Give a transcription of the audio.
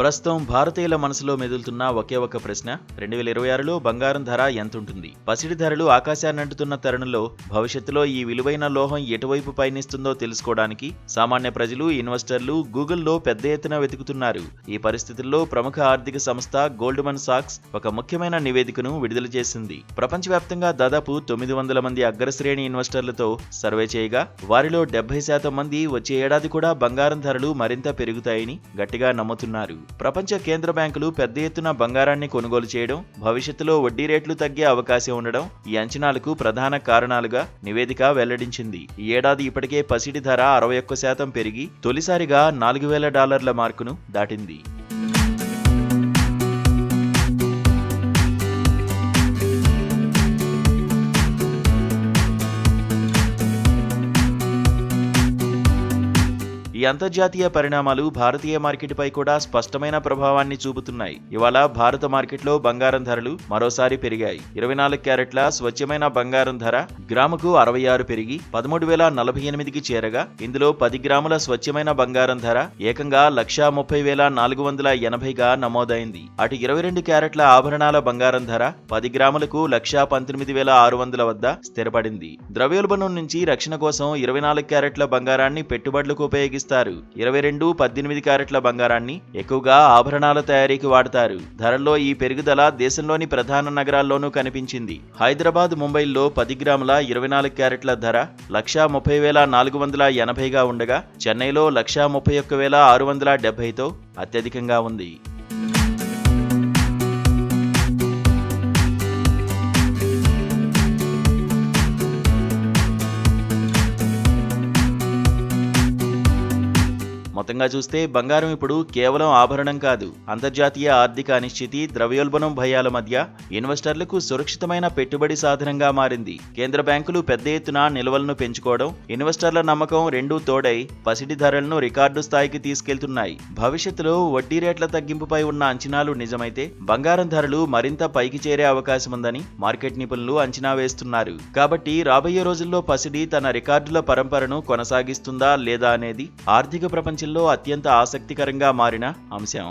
ప్రస్తుతం భారతీయుల మనసులో మెదులుతున్న ఒకే ఒక ప్రశ్న 2026లో బంగారం ధర ఎంతుంటుంది? పసిడి ధరలు ఆకాశాన్నంటుతున్న తరుణంలో భవిష్యత్తులో ఈ విలువైన లోహం ఎటువైపు పయనిస్తుందో తెలుసుకోవడానికి సామాన్య ప్రజలు, ఇన్వెస్టర్లు గూగుల్లో పెద్ద ఎత్తున వెతుకుతున్నారు. ఈ పరిస్థితుల్లో ప్రముఖ ఆర్థిక సంస్థ గోల్డ్మన్ సాక్స్ ఒక ముఖ్యమైన నివేదికను విడుదల చేసింది. ప్రపంచవ్యాప్తంగా దాదాపు 900 మంది అగ్రశ్రేణి ఇన్వెస్టర్లతో సర్వే చేయగా వారిలో 70% మంది వచ్చే ఏడాది కూడా బంగారం ధరలు మరింత పెరుగుతాయని గట్టిగా నమ్ముతున్నారు. ప్రపంచ కేంద్ర బ్యాంకులు పెద్ద ఎత్తున బంగారాన్ని కొనుగోలు చేయడం, భవిష్యత్తులో వడ్డీ రేట్లు తగ్గే అవకాశం ఉండడం ఈ అంచనాలకు ప్రధాన కారణాలుగా నివేదిక వెల్లడించింది. ఈ ఏడాది ఇప్పటికే పసిడి ధర 61% పెరిగి తొలిసారిగా $4,000 మార్కును దాటింది. ఈ అంతర్జాతీయ పరిణామాలు భారతీయ మార్కెట్పై కూడా స్పష్టమైన ప్రభావాన్ని చూపుతున్నాయి. ఇవాళ భారత మార్కెట్లో బంగారం ధరలు మరోసారి పెరిగాయి. 24 క్యారెట్ల స్వచ్ఛమైన బంగారం ధర గ్రాముకు 66 పెరిగి 13,048కి చేరగా ఇందులో 10 గ్రాముల స్వచ్ఛమైన బంగారం ధర ఏకంగా 1,30,480గా నమోదైంది. అటు 22 క్యారెట్ల ఆభరణాల బంగారం ధర 10 గ్రాములకు 1,19,600 వద్ద స్థిరపడింది. ద్రవ్యోల్బణం నుంచి రక్షణ కోసం 24 క్యారెట్ల బంగారాన్ని పెట్టుబడులకు ఉపయోగిస్తారు. 22, 18 క్యారెట్ల బంగారాన్ని ఎక్కువగా ఆభరణాల తయారీకి వాడతారు. ధరల్లో ఈ పెరుగుదల దేశంలోని ప్రధాన నగరాల్లోనూ కనిపించింది. హైదరాబాద్, ముంబైల్లో 10 గ్రాముల 24 క్యారెట్ల ధర 1,30,480గా ఉండగా చెన్నైలో 1,31,670తో అత్యధికంగా ఉంది. మొత్తంగా చూస్తే బంగారం ఇప్పుడు కేవలం ఆభరణం కాదు, అంతర్జాతీయ ఆర్థిక అనిశ్చితి, ద్రవ్యోల్బణం భయాల మధ్య ఇన్వెస్టర్లకు సురక్షితమైన పెట్టుబడి సాధనంగా మారింది. కేంద్ర బ్యాంకులు పెద్ద ఎత్తున నిల్వలను పెంచుకోవడం, ఇన్వెస్టర్ల నమ్మకం రెండూ తోడై పసిడి ధరలను రికార్డు స్థాయికి తీసుకెళ్తున్నాయి. భవిష్యత్తులో వడ్డీ రేట్ల తగ్గింపుపై ఉన్న అంచనాలు నిజమైతే బంగారం ధరలు మరింత పైకి చేరే అవకాశం ఉందని మార్కెట్ నిపుణులు అంచనా వేస్తున్నారు. కాబట్టి రాబోయే రోజుల్లో పసిడి తన రికార్డుల పరంపరను కొనసాగిస్తుందా లేదా అనేది ఆర్థిక ప్రపంచంలో అత్యంత ఆసక్తికరంగా మారిన అంశం.